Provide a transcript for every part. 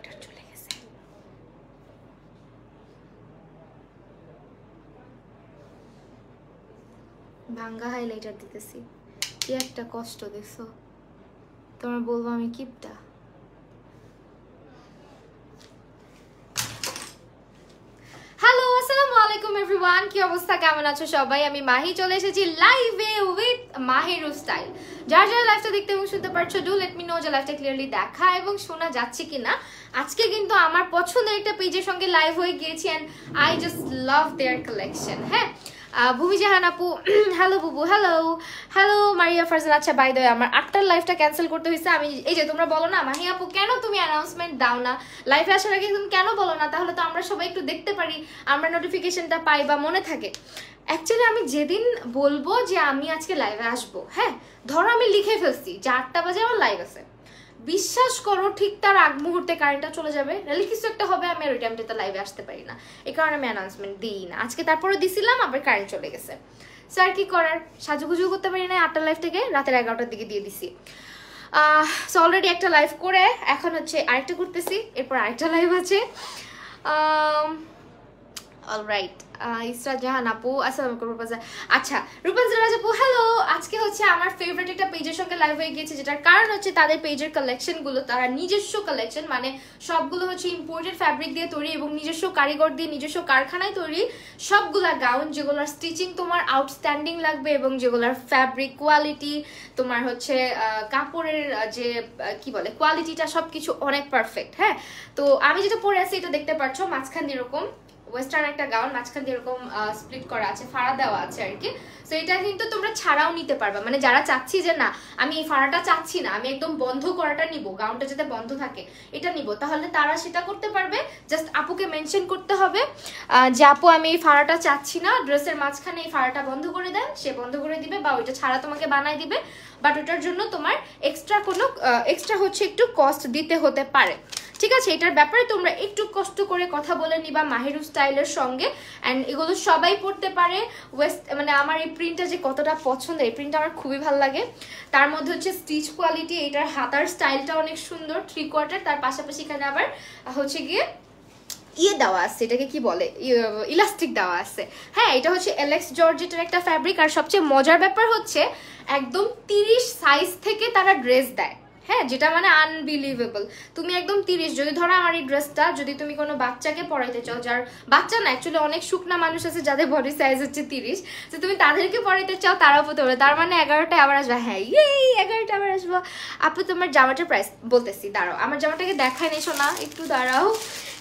Highlighter চলে গেছে। ভাঙ্গা হাইলাইটার দিতেছি, কি একটা কষ্ট দেখছো। তোমার বলবো আমি কিপটা। হ্যালো, আসসালামু আলাইকুম এভরিওয়ান, কি অবস্থা, কেমন আছো সবাই? আমি মাহি চলে এসেছি লাইভে উইথ মাহিরু স্টাইল। যারা যারা লাইভটা দেখতে এবং শুনতে পারছো, ডু লেট মি নো যে লাইভটা ক্লিয়ারলি দেখা এবং শোনা যাচ্ছে কিনা। আজকে কিন্তু আমার পছন্দের একটা পেজের সঙ্গে লাইভ হয়ে গিয়েছি and I just love their collection. হ্যাঁ, ভূমি জাহান আপু, হ্যালো বুবু, হ্যালো হ্যালো মারিয়া ফারজান। আচ্ছা, বাই দ্য ওয়ে আমার 8টার লাইভটা ক্যান্সেল করতে হয়েছে। আমি এই যে তোমরা বলো না মাহি আপু কেন তুমি অ্যানাউন্সমেন্ট দাও না, লাইভে আসার আগে তুমি কেন বলো না, তাহলে তো আমরা সবাই একটু দেখতে পারি, আমরা নোটিফিকেশনটা পাই বা মনে থাকে। অ্যাকচুয়ালি আমি যেদিন বলবো যে আমি আজকে লাইভে আসবো, হ্যাঁ ধরো আমি লিখে ফেলছি যে 8টা বাজে আমার লাইভ আছে, বিশ্বাস করো ঠিক তার আগ মুহূর্তে কারেন্টটা চলে যাবে, নাহলে কিছু একটা হবে, আমি ওই টাইমটাতে লাইভে আসতে পারি না। এই কারণে আমি অ্যানাউন্সমেন্ট দিই না। আজকে তারপরে দিছিলাম, আবার কারেন্ট চলে গেছে। স্যার কি করার, সাজুগুজু করতে পারি না। 8টার লাইভ থেকে রাতের 11টার দিকে দিয়ে দিছি। সো অলরেডি একটা লাইভ করে এখন হচ্ছে আরেকটা করতেছি, এরপর আরেকটা লাইভ আছে। অলরাইট, ইসরা জাহান আপু আসসালামু আলাইকুম। আচ্ছা, রূপাঞ্জলি রাজ আপু হ্যালো। আজকে হচ্ছে আমার ফেভারিট একটা পেজের সঙ্গে লাইভ হয়ে গিয়েছে, যেটার কারণ হচ্ছে তাদের পেজের কালেকশনগুলো, তারা নিজস্ব কালেকশন, মানে সবগুলো হচ্ছে ইম্পোর্টেড ফ্যাব্রিক দিয়ে তৈরি এবং নিজস্ব কারিগর দিয়ে নিজস্ব কারখানায় তৈরি সবগুলা গাউন, যেগুলোর স্টিচিং তোমার আউটস্ট্যান্ডিং লাগবে এবং যেগুলোর ফ্যাব্রিক কোয়ালিটি তোমার হচ্ছে কাপড়ের যে কি বলে কোয়ালিটিটা সবকিছু অনেক পারফেক্ট। হ্যাঁ, তো আমি যেটা পরে আছি এটা দেখতে পাচ্ছ, মাঝখান এরকম ওয়েস্টার্ন একটা গাউন, মাঝখান দিয়ে এরকম স্প্লিট করা আছে, ফাড়া দেওয়া আছে আর কি। সো এটা কিন্তু তোমরা ছাড়াও নিতে পারবা, মানে যারা চাচ্ছি যে না আমি এই ফাড়াটা চাচ্ছি না, আমি একদম বন্ধ করাটা নিব, গাউনটা যাতে বন্ধ থাকে এটা নিব, তাহলে তারা সেটা করতে পারবে। জাস্ট আপুকে মেনশন করতে হবে যে আপু আমি এই ফাড়াটা চাচ্ছি না, ড্রেসের মাঝখানে এই ফাড়াটা বন্ধ করে দেন, সে বন্ধ করে দিবে বা ওইটা ছাড়া তোমাকে বানাই দিবে। বাট ওটার জন্য তোমার এক্সট্রা কোনো এক্সট্রা হচ্ছে একটু কস্ট দিতে হতে পারে। ঠিক আছে, এটার ব্যাপারে তোমরা একটু কষ্ট করে কথা বলে নিবা মাহিরু স্টাইলের সঙ্গে। অ্যান্ড এগুলো সবাই পড়তে পারে। মানে আমার এই প্রিন্টটা যে কতটা পছন্দ, এই প্রিন্টটা আমার খুবই ভালো লাগে। তার মধ্যে হচ্ছে স্টিচ কোয়ালিটি, এটার হাতার স্টাইলটা অনেক সুন্দর, 3/4, তার পাশাপাশি এখানে আবার হচ্ছে গিয়ে দেওয়া আছে, এটাকে কি বলে, ইলাস্টিক দেওয়া আছে। হ্যাঁ, এটা হচ্ছে এলেক্স জর্জেটের একটা ফ্যাব্রিক। আর সবচেয়ে মজার ব্যাপার হচ্ছে একদম 30 সাইজ থেকে তারা ড্রেস দেয়। হ্যাঁ, যেটা মানে আনবিলিভেবল। তুমি একদম 30, যদি ধরো আমার এই ড্রেসটা যদি তুমি কোনো বাচ্চাকে পরাইতে চাও, যার বাচ্চা না অ্যাকচুয়ালি অনেক শুকনা মানুষ আছে যাদের বডি সাইজ হচ্ছে 30, তো তুমি তাদেরকে পরাইতে চাও তারাও পড়তে পারে। তার মানে 11টা আবার আসবে। হ্যাঁ, 11টা আবার আসবো। আপু তোমার জামাটার প্রাইস বলতেছি, দাঁড়াও আমার জামাটাকে দেখাই নেছো না, একটু দাঁড়াও।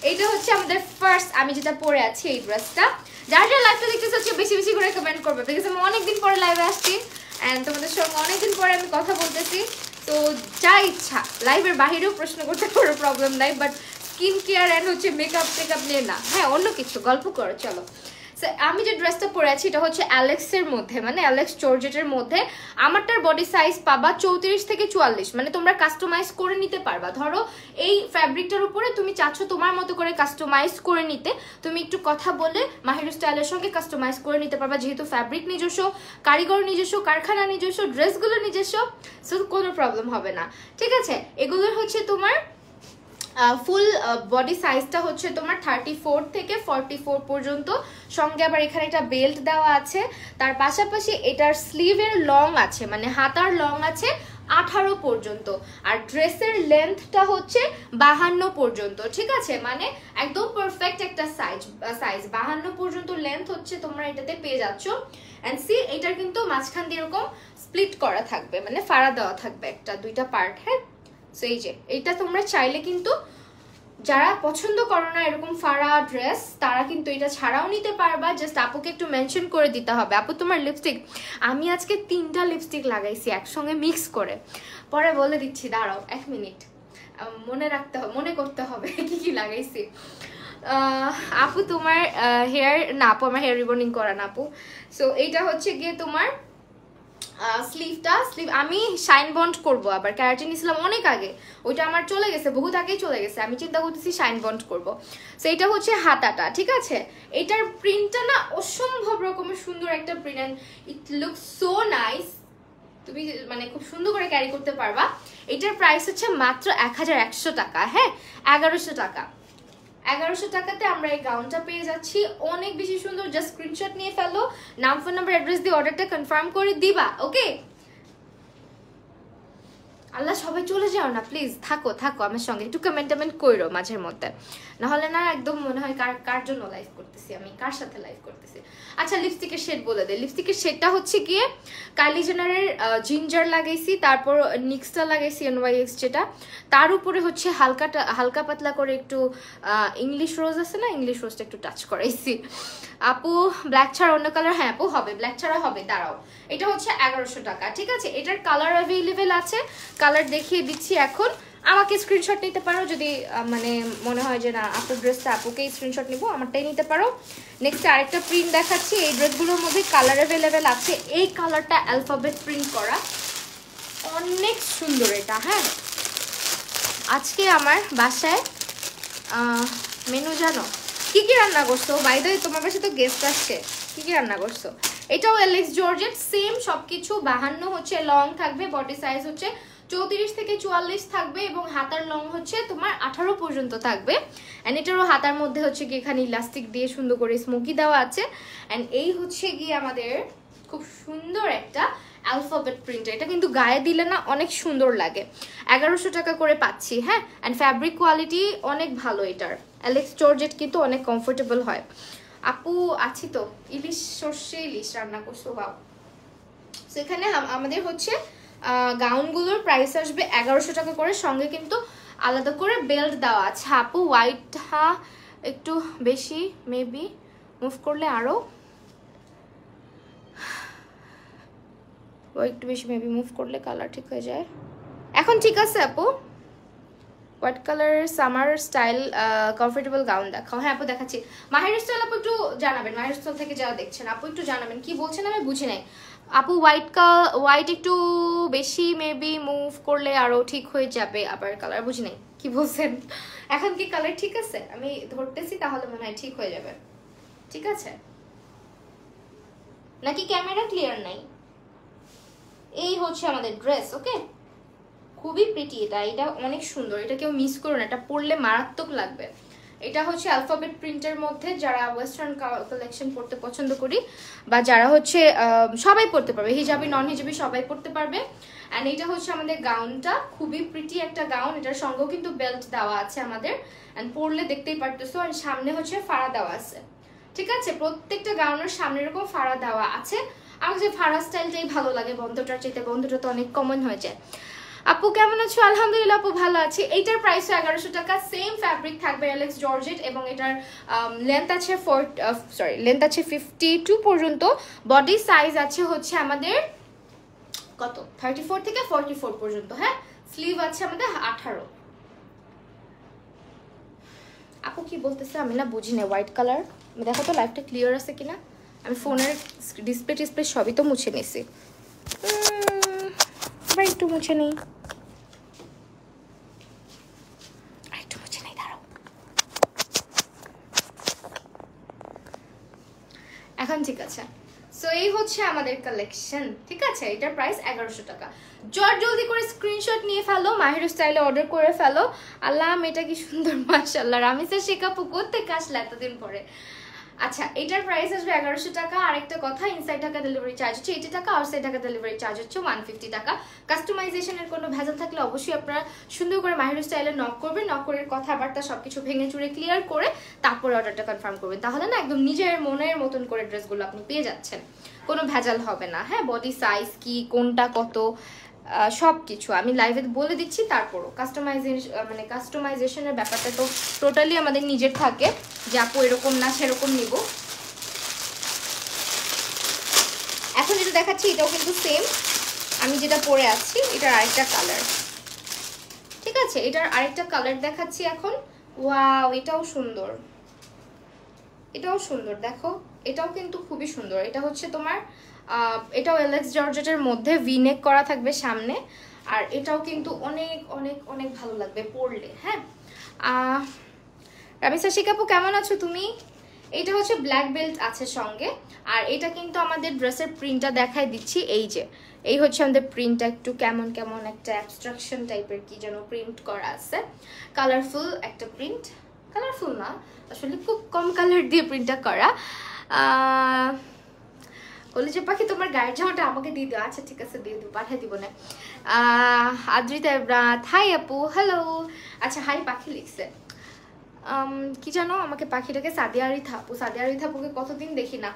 এইটা হচ্ছে আমাদের ফার্স্ট, আমি যেটা পরে আছি এই ড্রেসটা। যার যার লাইভটা দেখতেছে হচ্ছে বেশি বেশি করে কমেন্ট করবে, বিকজ আমি অনেকদিন পরে লাইভে আসছি অ্যান্ড তোমাদের সঙ্গে অনেকদিন পরে আমি কথা বলতেছি। তো যা ইচ্ছা লাইভের বাহিরেও প্রশ্ন করতে পারো, প্রবলেম নাই, বাট স্কিন কেয়ার অ্যান্ড হচ্ছে মেকআপ টেকআপ নিয়ে না। হ্যাঁ, অন্য কিছু গল্প করো চলো। আমি যে ড্রেসটা পরে আছি এটা হচ্ছে অ্যালেক্সের মধ্যে, মানে অ্যালেক্স জর্জেটের মধ্যে। আমারটার বডি সাইজ পাবা 34 থেকে 44, মানে তোমরা কাস্টমাইজ করে নিতে পারবা। ধরো এই ফ্যাব্রিকটার উপরে তুমি চাচ্ছ তোমার মতো করে কাস্টমাইজ করে নিতে, তুমি একটু কথা বলে মাহিরু স্টাইলের সঙ্গে কাস্টমাইজ করে নিতে পারবা, যেহেতু ফ্যাব্রিক নিজস্ব, কারিগর নিজস্ব, কারখানা নিজস্ব, ড্রেসগুলো নিজস্ব, সো কোনো প্রবলেম হবে না। ঠিক আছে, এগুলোর হচ্ছে তোমার ফুল বডি সাইজটা হচ্ছে তোমার 34 থেকে 44 পর্যন্ত। সঙ্গে আবার এখানে একটা বেল্ট দেওয়া আছে। তার পাশাপাশি এটার স্লিভের লং আছে, মানে হাতার লং আছে 18 পর্যন্ত, আর ড্রেসের লেন্থটা হচ্ছে 52 পর্যন্ত। ঠিক আছে, মানে একদম পারফেক্ট একটা সাইজ 52 পর্যন্ত লেন্থ হচ্ছে তোমরা এটাতে পেয়ে যাচ্ছ। এন্ড সি এটার কিন্তু মাঝখান দিয়ে এরকম স্প্লিট করা থাকবে, মানে ফাড়া দেওয়া থাকবে একটা দুইটা পার্ট। হ্যাঁ, সো এই যে এইটা তোমরা চাইলে কিন্তু যারা পছন্দ করো না এরকম ফাড়া ড্রেস, তারা কিন্তু এটা ছাড়াও নিতে পারবা। জাস্ট আপুকে একটু মেনশন করে দিতে হবে, আপু তোমার লিপস্টিক, আমি আজকে 3টা লিপস্টিক লাগাইছি একসঙ্গে মিক্স করে, পরে বলে দিচ্ছি, দাঁড়াও 1 মিনিট, মনে রাখতে হবে, মনে করতে হবে কি কি লাগাইছি। আপু তোমার হেয়ার না, আপু আমার হেয়ার রিবনিং করা না আপু। সো এইটা হচ্ছে গিয়ে তোমার স্লিভ আমি শাইন বন্ড করবো, আবার ক্যারাটিন নিছিলাম অনেক আগে, ওইটা আমার চলে গেছে, বহুত আগেই চলে গেছে, আমি চিন্তা করতেছি শাইন বন্ড করবো। সো এটা হচ্ছে হাতাটা। ঠিক আছে, এটার প্রিন্টটা না অসম্ভব রকমের সুন্দর একটা print, it looks so nice. তুমি মানে খুব সুন্দর করে ক্যারি করতে পারবা। এটার প্রাইস হচ্ছে মাত্র 1100 টাকা। হ্যাঁ, 1100 টাকা। 1100 টাকাতে আমরা এই গাউনটা পেয়ে যাচ্ছি, অনেক বেশি সুন্দর। জাস্ট স্ক্রিনশট নিয়ে ফেলো, নাম, ফোন নাম্বার, অ্যাড্রেস দিয়ে অর্ডারটা কনফার্ম করে দিবা। ওকে, আল্লাহ সবাই চলে যাও না প্লিজ, থাকো থাকো আমার সঙ্গে, একটু কমেন্ট করো মাঝের মধ্যে, নাহলে না একদম মনে হয় কার জন্য লাইভ করতেছি আমি, কার সাথে লাইভ করতেছি। আচ্ছা, লিপস্টিকের শেড বলে দেয়। লিপস্টিকের শেডটা হচ্ছে গিয়ে কাইলি জেনারের জিঞ্জার লাগাইছি, তারপর নিক্সটা লাগাইছি NYX যেটা, তার উপরে হচ্ছে হালকা পাতলা করে একটু ইংলিশ রোজ আছে না, ইংলিশ রোজটা একটু টাচ করাইছি। আপু ব্ল্যাক ছাড়া অন্য কালার? হ্যাঁ আপু হবে, ব্ল্যাক ছাড়া হবে। দাঁড়াও, এটা হচ্ছে 1100 টাকা। ঠিক আছে, এটার কালার অ্যাভেলেবেল আছে, কালার দেখিয়ে দিচ্ছি এখন। আমাকে স্ক্রিনশট নিতে পারো যদি মানে মনে হয় যে না আপুর ড্রেসটা আপুকেই স্ক্রিনশট নিবো, আমারটাই নিতে পারো। নেক্সট আরেকটা প্রিন্ট দেখাচ্ছি, এই ড্রেসগুলোর মধ্যে কালার অ্যাভেলেবেল আছে। এই কালারটা অ্যালফাবেট প্রিন্ট করা, অনেক সুন্দর এটা। হ্যাঁ, আজকে আমার বাসায় মেনু জানো কি কি রান্না করছো? বাই দ্য ওয়ে তোমার বাসায় তো গেস্ট আসছে, কি কি রান্না করছো? এটাও এলেক্স জর্জেট, সেম সবকিছু। 52 হচ্ছে লং থাকবে, বডি সাইজ হচ্ছে 34 থেকে 44 থাকবে, এবং হাতার লং হচ্ছে তোমার 18 পর্যন্ত থাকবে। অ্যান্ড এটারও হাতার মধ্যে হচ্ছে কি এখানে ইলাস্টিক দিয়ে সুন্দর করে স্মোকি দেওয়া আছে। অ্যান্ড এই হচ্ছে গিয়ে আমাদের খুব সুন্দর একটা অ্যালফাবেট প্রিন্ট। এটা কিন্তু গায়ে দিলে না অনেক সুন্দর লাগে। 1100 টাকা করে পাচ্ছি। হ্যাঁ, অ্যান্ড ফ্যাব্রিক কোয়ালিটি অনেক ভালো এটার। এলেক্স জর্জেট কিন্তু অনেক কমফোর্টেবল হয়। আপু আছি তো, ইলিশ, সর্ষে ইলিশ রান্না করছো, বাও। সো এখানে আমাদের হচ্ছে গাউনগুলোর প্রাইস আসবে 1100 টাকা করে, সঙ্গে কিন্তু আলাদা করে বেল্ট দেওয়া আছে। আপু হোয়াইটটা একটু বেশি, মেবি মুভ করলে আরও একটু বেশি, মেবি মুভ করলে কালার ঠিক হয়ে যায়। এখন ঠিক আছে আপু? হোয়াইট কালারের সামার স্টাইল কমফোর্টেবল গাউন দেখাও। হ্যাঁ আপু দেখাচ্ছি। মাহির স্টাইল আপু একটু জানাবেন, মাহির স্টাইল থেকে যারা দেখছেন আপু একটু জানাবেন কি বলছেন, আমি বুঝি নাই। আপু হোয়াইট একটু বেশি, মেবি মুভ করলে আরো ঠিক হয়ে যাবে, আবার কালার বুঝি নাই কি বলছেন। এখন কি কালার ঠিক আছে? আমি ধরতেছি, তাহলে মনে হয় ঠিক হয়ে যাবে। ঠিক আছে নাকি ক্যামেরা ক্লিয়ার নাই? এই হচ্ছে আমাদের ড্রেস। ওকে, খুবই প্রিটি এটা, এটা অনেক সুন্দর, এটা কেউ মিস করো না, এটা পরলে মারাত্মক লাগবে। এটা হচ্ছে অ্যালফাবেট প্রিন্টের মধ্যে, যারা ওয়েস্টার্ন কালেকশন পড়তে পছন্দ করি, বা যারা হচ্ছে সবাই পড়তে পারবে, হিজাবি নন হিজাবি সবাই পড়তে পারবে। অ্যান্ড এটা হচ্ছে আমাদের গাউনটা, খুবই প্রিটি একটা গাউন। এটার সঙ্গেও কিন্তু বেল্ট দেওয়া আছে আমাদের, অ্যান্ড পরলে দেখতেই পারতেছো। আর সামনে হচ্ছে ফাড়া দেওয়া আছে। ঠিক আছে, প্রত্যেকটা গাউনের সামনে এরকম ফাড়া দেওয়া আছে। আমার যে ফাড়া স্টাইলটাই ভালো লাগে, বন্ধটার চাইতে, বন্ধটা তো অনেক কমন হয়ে যায়। আপু কেমন আছো? আলহামদুলিল্লাহ আপু ভালো আছি। এইটার প্রাইস 1100 টাকা, সেম ফ্যাব্রিক থাকবে এলেক্স জর্জেট, এবং এটার লেন্থ আছে লেন্থ আছে 52 পর্যন্ত। বডি সাইজ আছে হচ্ছে আমাদের কত, 34 থেকে 44 পর্যন্ত। হ্যাঁ, স্লিভ আছে আমাদের 18। আপু কি বলতেছে আমি না বুঝি না। হোয়াইট কালার দেখো তো লাইভটা ক্লিয়ার আছে কিনা। আমি ফোনের ডিসপ্লে সবই তো মুছে নিছি, একটু মুছে নেই, এখন ঠিক আছে। সো এই হচ্ছে আমাদের কালেকশন। ঠিক আছে, এটার প্রাইস 1100 টাকা। জলদি করে স্ক্রিনশট নিয়ে ফেলো, মাহির স্টাইলে অর্ডার করে ফেলো। আল্লাহ এটা কি সুন্দর, মাশাআল্লাহ। রামিসা শেখাপু কোত্থেকে আসলে এতদিন পরে? আচ্ছা, এটার প্রাইস আসবে 1100 টাকা। আরেকটা কথা, ইনসাইড টাকা ডেলিভারি চার্জ হচ্ছে 80 টাকা, আউটসাইড টাকা ডেলিভারি চার্জ হচ্ছে 150 টাকা। কাস্টমাইজেশনের কোনো ভেজাল থাকলে অবশ্যই আপনারা সুন্দর করে মাহির স্টাইলে নক করবেন। নক করে কথাবার্তা সবকিছু ভেঙে চুরে ক্লিয়ার করে তারপরে অর্ডারটা কনফার্ম করবেন, তাহলে না একদম নিজের মনের মতন করে ড্রেসগুলো আপনি পেয়ে যাচ্ছেন, কোনো ভেজাল হবে না। হ্যাঁ, বডি সাইজ কি, কোনটা কত, সব কিছু আমি লাইভে বলে দিচ্ছি। তারপরও কাস্টমাইজেশনের ব্যাপারটা তো টোটালি আমাদের নিজের থাকে, যে আপু এরকম না সেরকম নিব। এখন যেটা দেখাচ্ছি এটাও কিন্তু সেম, আমি যেটা পরে আছি এটার আরেকটা কালার। ঠিক আছে, এটার আরেকটা কালার দেখাচ্ছি এখন। ওয়াও, এটাও সুন্দর, এটাও সুন্দর। দেখো, এটাও কিন্তু খুবই সুন্দর। এটা হচ্ছে তোমার এটাও এলেক্স জর্জেটের মধ্যে ভিনেক করা থাকবে সামনে, আর এটাও কিন্তু অনেক অনেক অনেক ভালো লাগবে পরলে। হ্যাঁ, রামিসা শিকাপু কেমন আছো তুমি? এটা হচ্ছে ব্ল্যাক বেল্ট আছে সঙ্গে, আর এটা কিন্তু আমাদের ড্রেসের প্রিন্টটা দেখাই দিচ্ছি। এই যে এই হচ্ছে আমাদের প্রিন্টটা, একটু কেমন কেমন একটা অ্যাবস্ট্রাকশন টাইপের কি যেন প্রিন্ট করা আছে, কালারফুল একটা প্রিন্ট, কালারফুল না আসলে খুব কম কালার দিয়ে প্রিন্টটা করা। কলেজের পাখি তোমার গায়ের জামাটা আমাকে দিয়ে দিও। আচ্ছা ঠিক আছে দিয়ে দিব, পাঠিয়ে দিব না। আদ্রিতা এব্রাত, হাই আপু, হ্যালো। আচ্ছা হাই পাখি লিখছে, কি জানো আমাকে পাখিটাকে সাদিয়া আরিথা আপু, সাদিয়া আরিথা আপুকে কতদিন দেখি না।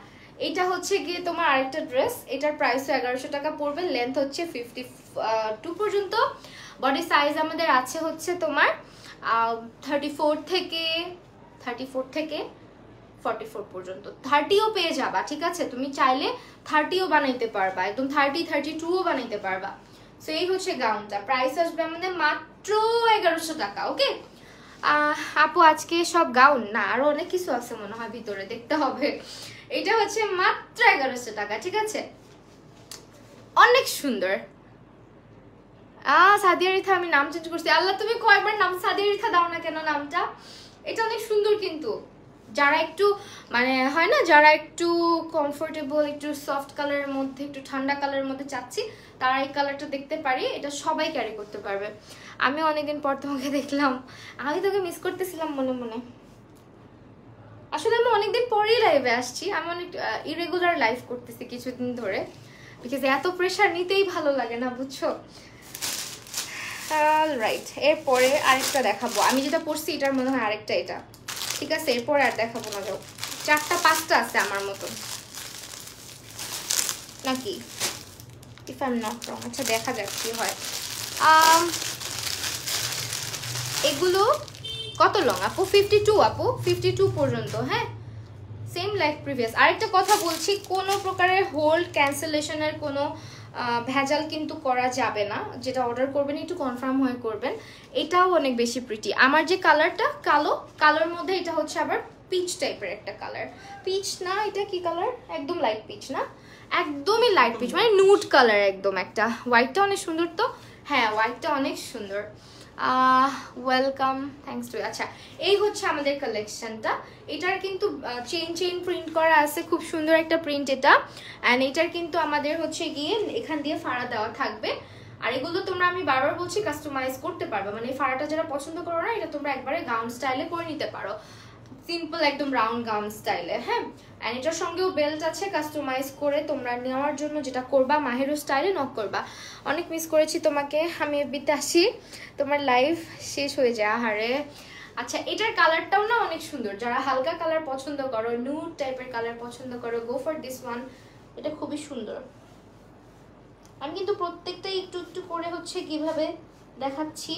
এটা হচ্ছে গিয়ে তোমার আরেকটা ড্রেস, এটার প্রাইসও 1100 টাকা পড়বে, লেন্থ হচ্ছে 52 পর্যন্ত, বডি সাইজ আমাদের আছে হচ্ছে তোমার 34 থেকে 44 পর্যন্ত, 30ও পেয়ে যাবা, ঠিক আছে? তুমি চাইলে 30ও বানাইতে পারবা, একদম 32ও বানাইতে পারবা। সো এই হচ্ছে গাউনটা, প্রাইস আসবে আমাদের মাত্র 1100 টাকা। ওকে আপু আজকে সব গাউন না, আরো অনেক কিছু আছে মনে হয় ভিতরে, দেখতে হবে। এটা হচ্ছে মাত্র 1100 টাকা, ঠিক আছে? অনেক সুন্দর। সাদিয়া রিথা, আমি নাম চেঞ্জ করছি। আল্লাহ তুমি কয়বার নাম সাদিয়া রিথা দাও না কেন নামটা? এটা অনেক সুন্দর, কিন্তু যারা একটু মানে হয় না, যারা একটু কমফোর্টেবল, একটু সফট কালারের মধ্যে, একটু ঠান্ডা কালারের মধ্যে চাচ্ছি, তারা এই কালারটা দেখতে পারি, এটা সবাই ক্যারি করতে পারবে। আমি অনেকদিন পর তোমাকে দেখলাম, আমি তোকে মিস করতেছিলাম মনে মনে। আসলে আমি অনেকদিন পরেই লাইভে আসছি, আমি অনেক ইরেগুলার লাইভ করতেছি কিছুদিন ধরে, বিকজ এত প্রেশার নিতেই ভালো লাগে না, বুঝছো? রাইট, এরপরে আরেকটা দেখাবো, আমি যেটা পড়ছি এটার মনে হয় আরেকটা এটা, ঠিক আছে? এরপরে আর দেখাবো না, যাও 4টা-5টা আছে আমার মতো নাকি, if I am not wrong. আচ্ছা দেখা যাক কি হয়। এগুলো কত লং আপু? 52 আপু, 52 পর্যন্ত। হ্যাঁ সেম লাইক প্রিভিয়াস। আরেকটা কথা বলছি, কোনো প্রকারের হোল্ড ক্যান্সেলেশনের কোনো ভেজাল কিন্তু করা যাবে না, যেটা অর্ডার করবেন একটু কনফার্ম হয়ে করবেন। এটাও অনেক বেশি প্রিটি, আমার যে কালারটা কালোর মধ্যে এটা হচ্ছে আবার পিচ টাইপের একটা কালার, পিচ না এটা কি কালার, একদম লাইট পিচ না, একদমই লাইট পিচ, মানে নুড কালার একদম একটা। হোয়াইটটা অনেক সুন্দর তো, হ্যাঁ হোয়াইটটা অনেক সুন্দর। Welcome, thanks to. আচ্ছা এই হচ্ছে আমাদের কালেকশনটা, এটার কিন্তু চেইন প্রিন্ট করা আছে, খুব সুন্দর একটা প্রিন্ট এটা। অ্যান্ড এটার কিন্তু আমাদের হচ্ছে গিয়ে এখান দিয়ে ফাড়া দেওয়া থাকবে, আর এগুলো তোমরা আমি বারবার বলছি কাস্টমাইজ করতে পারবে, মানে এই ফাড়াটা যারা পছন্দ করো না, এটা তোমরা একবারে গাউন স্টাইলে করে নিতে পারো, সিম্পল একদম রাউন্ড গাউন স্টাইলে। হ্যাঁ অ্যান্ড এটার সঙ্গেও বেল্ট আছে, কাস্টমাইজ করে তোমরা নেওয়ার জন্য যেটা করবা মাহেরো স্টাইলে নক করবা। অনেক মিস করেছি তোমাকে, আমি এফবিতে আসি, তোমার লাইভ শেষ হয়ে যায় আহারে। আচ্ছা এটার কালারটাও না অনেক সুন্দর, যারা হালকা কালার পছন্দ করো, নুড টাইপের কালার পছন্দ করো, গো ফর দিস ওয়ান, এটা খুবই সুন্দর। আমি কিন্তু প্রত্যেকটাই একটু একটু করে হচ্ছে কিভাবে দেখাচ্ছি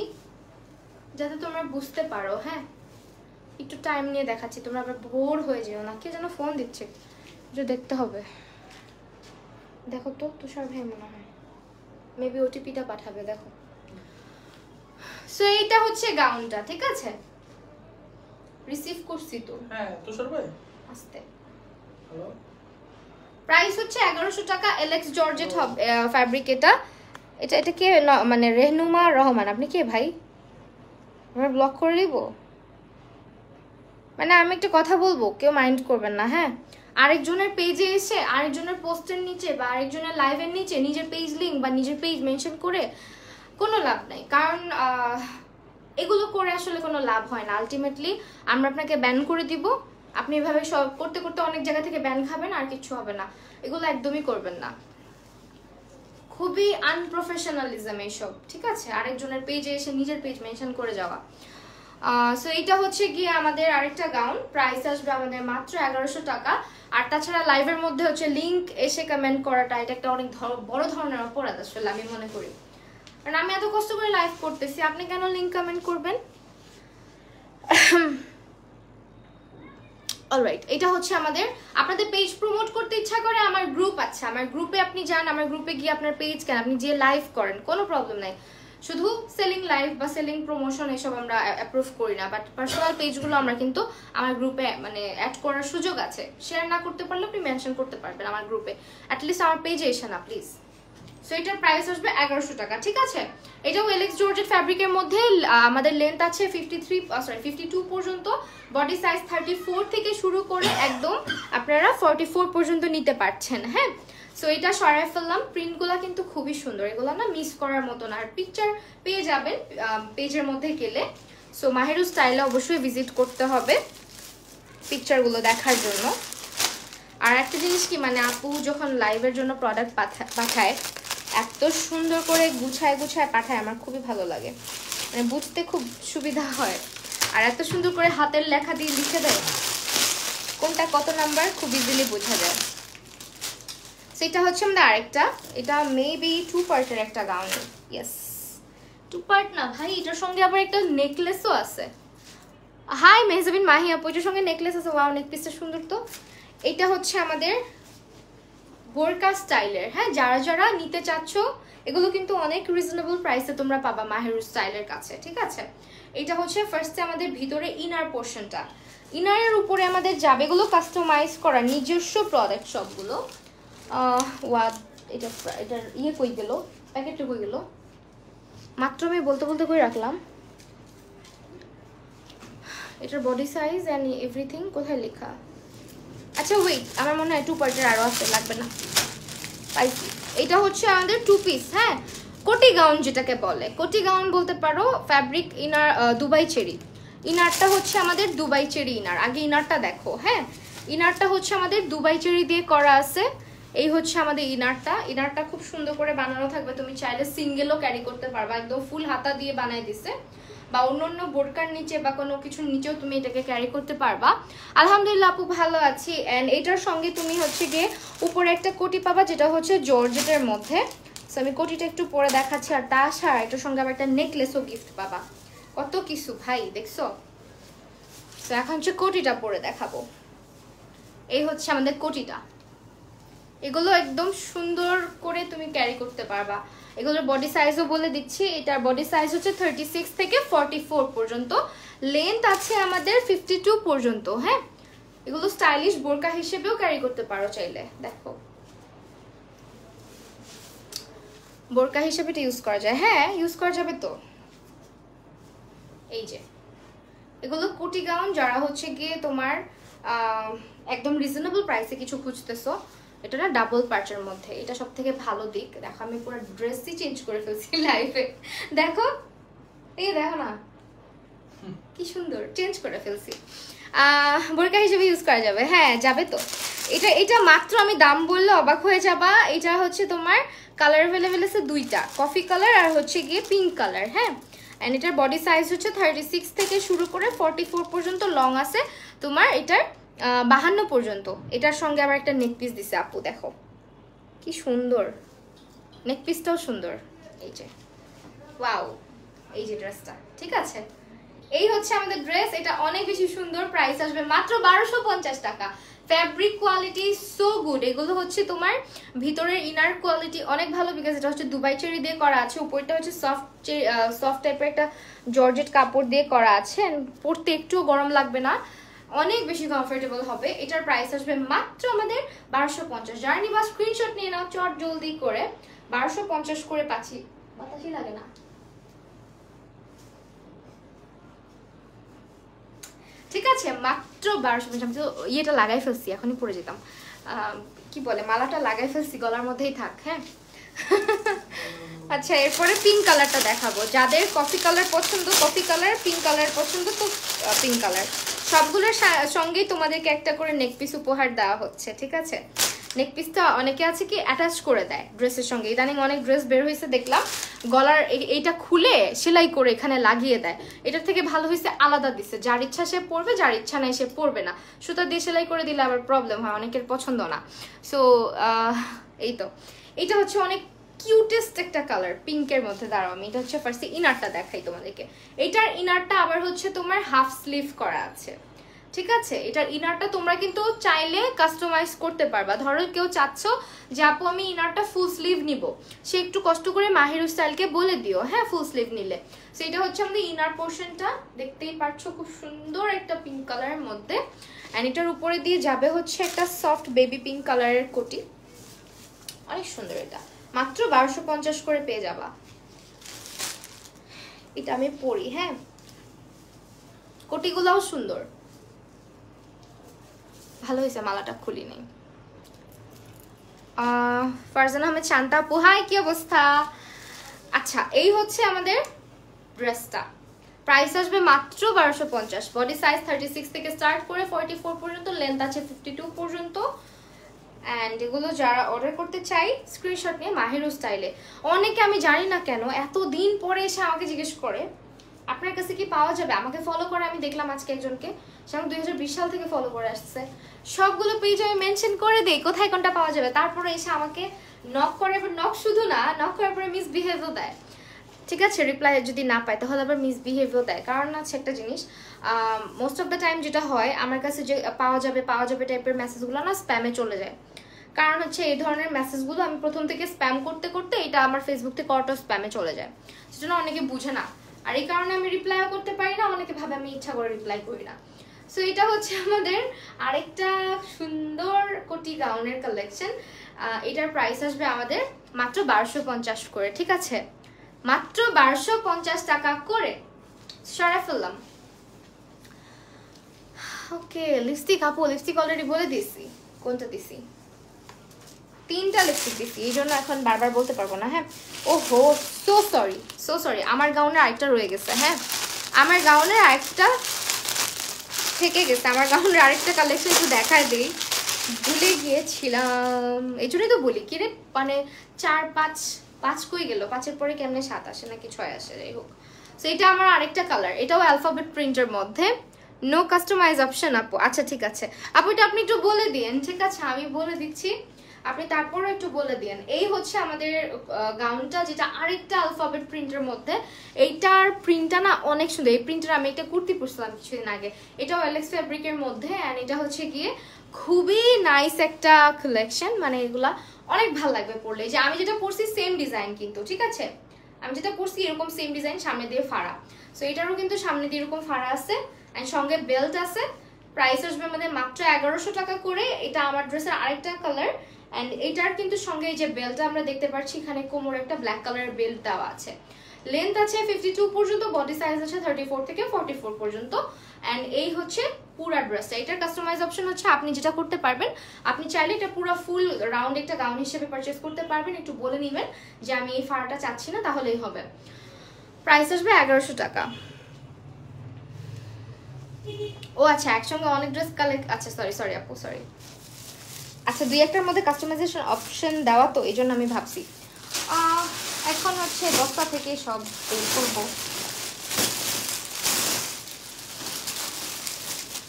যাতে তোমরা বুঝতে পারো। হ্যাঁ একটু টাইম নিয়ে দেখাচ্ছি, তোমরা আবার বোর হয়ে যেও না। কে যেন ফোন দিচ্ছে, একটু দেখতে হবে। দেখো তো তুষার ভাই মনে হয়, মেবি ওটিপিটা পাঠাবে, দেখো। সো এইটা হচ্ছে গাউনটা, ঠিক আছে? রিসিভ করছি তো। হ্যাঁ তুষার ভাই আস্তে। হ্যালো, প্রাইস হচ্ছে 1100 টাকা, এলএক্স জর্জেট ফ্যাব্রিক। এটা কে মানে রেহনুমা রহমান, আপনি কে ভাই? আমরা ব্লক করে দিব? মানে আমি একটা কথা বলবো, কেউ মাইন্ড করবেন না। হ্যাঁ আরেকজনের পেজে এসে, আরেকজনের পোস্টের নিচে বা আরেকজনের লাইভের নিচে নিজের পেজ লিঙ্ক বা নিজের পেজ মেনশন করে কোনো লাভ নাই, কারণ এগুলো করে আসলে কোনো লাভ হয় না। আলটিমেটলি আমরা আপনাকে ব্যান করে দিব, আপনি এভাবে সব করতে করতে অনেক জায়গা থেকে ব্যান খাবেন, আর কিছু হবে না। এগুলো একদমই করবেন না, খুবই আনপ্রফেশনালিজম এইসব, ঠিক আছে? আরেকজনের পেজে এসে নিজের পেজ মেনশন করে যাওয়া। সো এইটা হচ্ছে গিয়ে আমাদের আরেকটা গাউন, প্রাইস আসবে আমাদের মাত্র 1100 টাকা। আর তাছাড়া লাইভের মধ্যে হচ্ছে লিঙ্ক এসে কমেন্ট করাটা, এটা একটা অনেক বড় ধরনের অপরাধ আসলে আমি মনে করি, কারণ আমি এত কষ্ট করে লাইভ করতেছি, আপনি কেন লিঙ্ক কমেন্ট করবেন? অলরাইট, এটা হচ্ছে আমাদের, আপনাদের পেজ প্রমোট করতে ইচ্ছা করে, আমার গ্রুপ আছে, আমার গ্রুপে আপনি যান, আমার গ্রুপে গিয়ে আপনার পেজ কেন, আপনি যে লাইভ করেন কোনো প্রবলেম নাই, শুধু সেলিং লাইভ বা সেলিং প্রমোশন এসব আমরা অ্যাপ্রুভ করি না, বাট পার্সোনাল পেজগুলো আমরা কিন্তু আমার গ্রুপে মানে অ্যাড করার সুযোগ আছে। শেয়ার না করতে পারলে আপনি মেনশন করতে পারবেন আমার গ্রুপে, অ্যাটলিস্ট আমার পেজে এসে না প্লিজ। সো এটার প্রাইস আসবে 1100 টাকা, ঠিক আছে? এটাও এলেক্স জর্জেট ফ্যাব্রিকের মধ্যে, আমাদের লেন্থ আছে 52 পর্যন্ত, বডি সাইজ 34 থেকে শুরু করে একদম আপনারা 44 পর্যন্ত নিতে পারছেন। হ্যাঁ সো এটা সরাই ফেললাম। প্রিন্টগুলো কিন্তু খুবই সুন্দর, এগুলো না মিস করার মতো না। আর পিকচার পেয়ে যাবেন পেজের মধ্যে গেলে। সো মাহেরু স্টাইলে অবশ্যই ভিজিট করতে হবে পিকচারগুলো দেখার জন্য। আর একটা জিনিস কি, মানে আপু যখন লাইভের জন্য প্রোডাক্ট পাঠায় এত সুন্দর করে গুছায় গুছায় পাঠায়, আমার খুবই ভালো লাগে, মানে বুঝতে খুব সুবিধা হয়। আর এত সুন্দর করে হাতের লেখা দিয়ে লিখে দেয় কোনটা কত নাম্বার, খুব ইজিলি বোঝা যায়। সেটা হচ্ছে আমাদের আরেকটা, এটা মেবি 2 পার্টের একটা গাউন। ইয়েস 2 পার্ট না ভাই, এটার সঙ্গে আবার একটা নেকলেসও আছে। হাই মেহজাবিন মাহি আপু, এটার সঙ্গে নেকলেস আছে। ওয়াও, নেক পিসটা সুন্দর তো। এটা হচ্ছে আমাদের বোরকা স্টাইলের। হ্যাঁ, যারা যারা নিতে চাচ্ছ এগুলো কিন্তু অনেক রিজনেবল প্রাইসে তোমরা পাবা মাহেরু স্টাইলের কাছে, ঠিক আছে। এটা হচ্ছে ফার্স্টে আমাদের ভিতরে ইনার পোর্শনটা, ইনারের উপরে আমাদের যাবে এগুলো কাস্টমাইজ করা নিজস্ব প্রোডাক্ট সবগুলো। এটা এটার ইয়ে কই গেল, প্যাকেটটা কই গেল, মাত্র আমি বলতে বলতে করে রাখলাম। এটার বডি সাইজ অ্যান্ড এভরিথিং কোথায় লেখা? আচ্ছা ওয়েট, আমার মনে হয় 2 পার্টের আরও আছে, লাগবে না, পাইছি। এটা হচ্ছে আমাদের 2 পিস। হ্যাঁ, কোটি গাউন যেটাকে বলে, কোটি গাউন বলতে পারো। ফ্যাব্রিক ইনার দুবাই চেরি, ইনারটা হচ্ছে আমাদের দুবাই চেরি ইনার। আগে ইনারটা দেখো। হ্যাঁ, ইনারটা হচ্ছে আমাদের দুবাই চেরি দিয়ে করা আছে। এই হচ্ছে আমাদের ইনারটা। ইনারটা খুব সুন্দর করে বানানো থাকবে, তুমি চাইলে সিঙ্গেলও ক্যারি করতে পারবা, একদম ফুল হাতা দিয়ে বানাই দিছে, বা অন্য বোরকার নিচে বা কোনো কিছুর নিচেও তুমি এটাকে ক্যারি করতে পারবা। আলহামদুলিল্লাহ আপু ভালো আছি। অ্যান্ড এটার সঙ্গে তুমি হচ্ছে গিয়ে উপরে একটা কোটি পাবা, যেটা হচ্ছে জর্জেটের মধ্যে। সো আমি কোটিটা একটু পরে দেখাচ্ছি। আর তাছাড়া এটার সঙ্গে আবার একটা নেকলেসও গিফট পাবা, কত কিছু ভাই, দেখছো। সো এখন হচ্ছে কোটিটা পরে দেখাবো। এই হচ্ছে আমাদের কোটিটা, এগুলো একদম সুন্দর করে তুমি ক্যারি করতে পারবা। এগুলোর বডি সাইজও বলে দিচ্ছি, এটার বডি সাইজ হচ্ছে 36 থেকে 44 পর্যন্ত, লেন্থ আছে আমাদের 52 পর্যন্ত। হ্যাঁ, এগুলো স্টাইলিশ বোরকা হিসেবেও ক্যারি করতে পারো চাইলে। দেখো বোরকা হিসেবে এটা ইউজ করা যায়। হ্যাঁ, ইউজ করা যাবে তো। এই যে এগুলো কোটি গাউন, যারা হচ্ছে গিয়ে তোমার একদম রিজনেবল প্রাইসে কিছু খুঁজতেছো, এটা না ডাবল পার্টের মধ্যে, এটা সব থেকে ভালো দিক। দেখো আমি পুরো ড্রেসই চেঞ্জ করে ফেলছি লাইফে, দেখো এই দেখো না কি সুন্দর চেঞ্জ করে ফেলছি। বোরকা হিসেবে ইউজ করা যাবে। হ্যাঁ যাবে তো। এটা মাত্র আমি দাম বললে অবাক হয়ে যাবা। এটা হচ্ছে তোমার কালার অ্যাভেলেবেল আছে দুইটা, কফি কালার আর হচ্ছে গিয়ে পিঙ্ক কালার। হ্যাঁ, অ্যান্ড এটার বডি সাইজ হচ্ছে 36 থেকে শুরু করে 44 পর্যন্ত লং আছে তোমার, এটার 52 পর্যন্ত। এটার সঙ্গে আবার একটা নেক পিস দিছে আপু, দেখো কি সুন্দর, নেক পিসটাও সুন্দর। এই যে ওয়াও, এই যে ড্রেসটা, ঠিক আছে। এই হচ্ছে আমাদের ড্রেস, এটা অনেক বেশি সুন্দর। প্রাইস আসবে মাত্র 1250 টাকা। Fabric quality so good. এগুলো হচ্ছে তোমার ভিতরের ইনার কোয়ালিটি অনেক ভালো, বিকজ এটা হচ্ছে দুবাই চেরি দিয়ে করা আছে। উপরটা হচ্ছে সফট টাইপের একটা জর্জেট কাপড় দিয়ে করা আছে, পরতে একটুও গরম লাগবে না, অনেক বেশি কমফোর্টেবল হবে। এটার প্রাইস আসবে মাত্র আমাদের 1250। যারা নিবা স্ক্রিনশট নিয়ে নাও চট জলদি করে। 1250 করে পাচ্ছি, বাতাসই লাগে না, ঠিক আছে। মাত্র 1250। আমি তো ইয়েটা লাগাই ফেলছি, এখনই পরে যেতাম, কি বলে মালাটা লাগাই ফেলছি, গলার মধ্যেই থাক। হ্যাঁ আচ্ছা, এরপরে পিঙ্ক কালারটা দেখাবো। যাদের কফি কালার পছন্দ কফি কালার, পিঙ্ক কালার পছন্দ তো পিঙ্ক কালার। সবগুলোর সঙ্গেই তোমাদেরকে একটা করে নেক পিস উপহার দেওয়া হচ্ছে, ঠিক আছে। নেক পিসটা অনেকে আছে কি অ্যাটাচ করে দেয় ড্রেসের সঙ্গে, ইদানিং অনেক ড্রেস বের হয়েছে দেখলাম, গলার এইটা খুলে সেলাই করে এখানে লাগিয়ে দেয়। এটার থেকে ভালো হয়েছে আলাদা দিছে, যার ইচ্ছা সে পরবে, যার ইচ্ছা নাই সে পরবে না। সুতা দিয়ে সেলাই করে দিলে আবার প্রবলেম হয়, অনেকের পছন্দ না। সো এই তো, এটা হচ্ছে অনেক কিউটেস্ট একটা কালার পিঙ্কের মধ্যে। দাঁড়াও আমি এটা হচ্ছে ফার্স্টে ইনারটা দেখাই তোমাদেরকে। এটার ইনারটা আবার হচ্ছে তোমার হাফ স্লিভ করা আছে, ঠিক আছে। এটার ইনারটা তোমরা কিন্তু চাইলে কাস্টমাইজ করতে পারবা। ধরো কেউ চাচ্ছ যে আপু আমি ইনারটা ফুল স্লিভ নিব, সে একটু কষ্ট করে মাহিরু স্টাইলকে বলে দিও, হ্যাঁ ফুল স্লিভ নিলে। সো এটা হচ্ছে আমাদের ইনার পোর্শনটা, দেখতেই পাচ্ছ খুব সুন্দর একটা পিঙ্ক কালারের মধ্যে। অ্যান্ড এটার উপরে দিয়ে যাবে হচ্ছে একটা সফট বেবি পিঙ্ক কালারের কোটি, অনেক সুন্দর। এটা মাত্র 1250 করে পেয়ে যাবা। এটা আমি পরি, হ্যাঁ কোটিগুলাও সুন্দর, ভালো হয়েছে মালাটা খুলি নেই। ফারজানা আহমেদ শান্তা আপু, হাই কি অবস্থা? আচ্ছা, এই হচ্ছে আমাদের ড্রেসটা। প্রাইস আসবে মাত্র 1250। বডি সাইজ 36 থেকে স্টার্ট করে 44 পর্যন্ত, লেন্থ আছে 52 পর্যন্ত। অ্যান্ড এগুলো যারা অর্ডার করতে চাই স্ক্রিনশট নিয়ে মাহিরু স্টাইলে। অনেকে আমি জানি না কেন এত দিন পরে এসে আমাকে জিজ্ঞেস করে আপনার কাছে কি পাওয়া যাবে। আমাকে ফলো করে, আমি দেখলাম আজকে একজনকে, সে আমাকে 2020 সাল থেকে ফলো করে আসছে। সবগুলো পেজ আমি মেনশন করে দিই কোথায় কোনটা পাওয়া যাবে, তারপরে এসে আমাকে নক করে। নক শুধু না, নক করার পরে মিসবিহেভও দেয়। ঠিক আছে, রিপ্লাই যদি না পায় তাহলে আবার মিসবিহেভও দেয়। কারণ আছে একটা জিনিস, মোস্ট অফ দ্য টাইম যেটা হয় আমার কাছে যে পাওয়া যাবে টাইপের মেসেজগুলো না স্প্যামে চলে যায়। কারণ হচ্ছে এই ধরনের মেসেজগুলো আমি প্রথম থেকে স্প্যাম করতে করতে এটা আমার ফেসবুক থেকে অটো স্প্যামে চলে যায়, সেজন্য অনেকে বুঝে না। আর এই কারণে আমি রিপ্লাইও করতে পারি না, অনেকে ভাবে আমি ইচ্ছা করে রিপ্লাই করি না। সো এটা হচ্ছে আমাদের আরেকটা সুন্দর কোটি গাউনের কালেকশন। এটার প্রাইস আসবে আমাদের মাত্র 1250 করে। ঠিক আছে, মাত্র 1250 টাকা করে সরাই ফেললাম। ওকে, লিপস্টিক আপু, লিপস্টিক অলরেডি বলে দিছি কোনটা দিছি। 3টা লিপস্টিক দিছি, এই জন্য এখন বারবার বলতে পারবো না। হ্যাঁ, ওহো, সো সরি, আমার গাউনের আরেকটা রয়ে গেছে। হ্যাঁ, আমার গাউনের আরেকটা থেকে গেছে। আমার গাউনের আরেকটা কালেকশন একটু দেখায় দিই, ভুলে গিয়েছিলাম। এই জন্যই তো বলি কি রে, মানে 4 5 কই গেল, 5-এর পরে কেমনে 7 আসে নাকি 6 আসে, যাই হোক। সো এটা আমার আরেকটা কালার, এটাও অ্যালফাবেট প্রিন্টের মধ্যে, নো কাস্টমাইজ অপশন আপু। আচ্ছা ঠিক আছে আপু, এটা আপনি একটু বলে দিন। ঠিক আছে, আমি বলে দিচ্ছি, আপনি তারপরে একটু বলে দিন। এই হচ্ছে আমাদের গাউনটা, যেটা আরেকটা অ্যালফাবেট প্রিন্টের মধ্যে। এইটার প্রিন্টটা না অনেক সুন্দর। এই প্রিন্টটা আমি একটা কুর্তি পরছিলাম কিছুদিন আগে, এটাও এলেক্স ফ্যাব্রিকের মধ্যে। অ্যান্ড এটা হচ্ছে গিয়ে খুবই নাইস একটা কালেকশন, মানে এগুলা অনেক ভালো লাগবে পরলে। যে আমি যেটা পরছি সেম ডিজাইন কিন্তু, ঠিক আছে, আমি যেটা পরছি এরকম সেম ডিজাইন, সামনে দিয়ে ফাড়া। সো এটারও কিন্তু সামনে দিয়ে এরকম ফাড়া আছে, অ্যান্ড সঙ্গে বেল্ট আছে। প্রাইস আসবে আমাদের মাত্র 1100 টাকা করে। এটা আমার ড্রেসের আরেকটা কালার। অ্যান্ড এটার কিন্তু সঙ্গে এই যে বেল্টটা আমরা দেখতে পাচ্ছি, এখানে কোমরে একটা ব্ল্যাক কালারের বেল্ট দেওয়া আছে। লেন্থ আছে 52 পর্যন্ত, বডি সাইজ আছে 34 থেকে 44 পর্যন্ত। অ্যান্ড এই হচ্ছে পুরা ড্রেসটা। এটার কাস্টমাইজ অপশন হচ্ছে আপনি যেটা করতে পারবেন, আপনি চাইলে এটা পুরো ফুল রাউন্ড একটা গাউন হিসেবে পারচেস করতে পারবেন। একটু বলে নেবেন যে আমি এই ফাড়াটা চাচ্ছি না, তাহলেই হবে। প্রাইস আসবে 1100 টাকা। ও আচ্ছা, একসঙ্গে অনেক ড্রেস কালেক্ট, আচ্ছা সরি আপু, সরি। আচ্ছা, 2-1টার মধ্যে কাস্টমাইজেশন অপশন দেওয়া, তো এই জন্য আমি ভাবছি। এখন হচ্ছে 10টা থেকে সব বের করবো।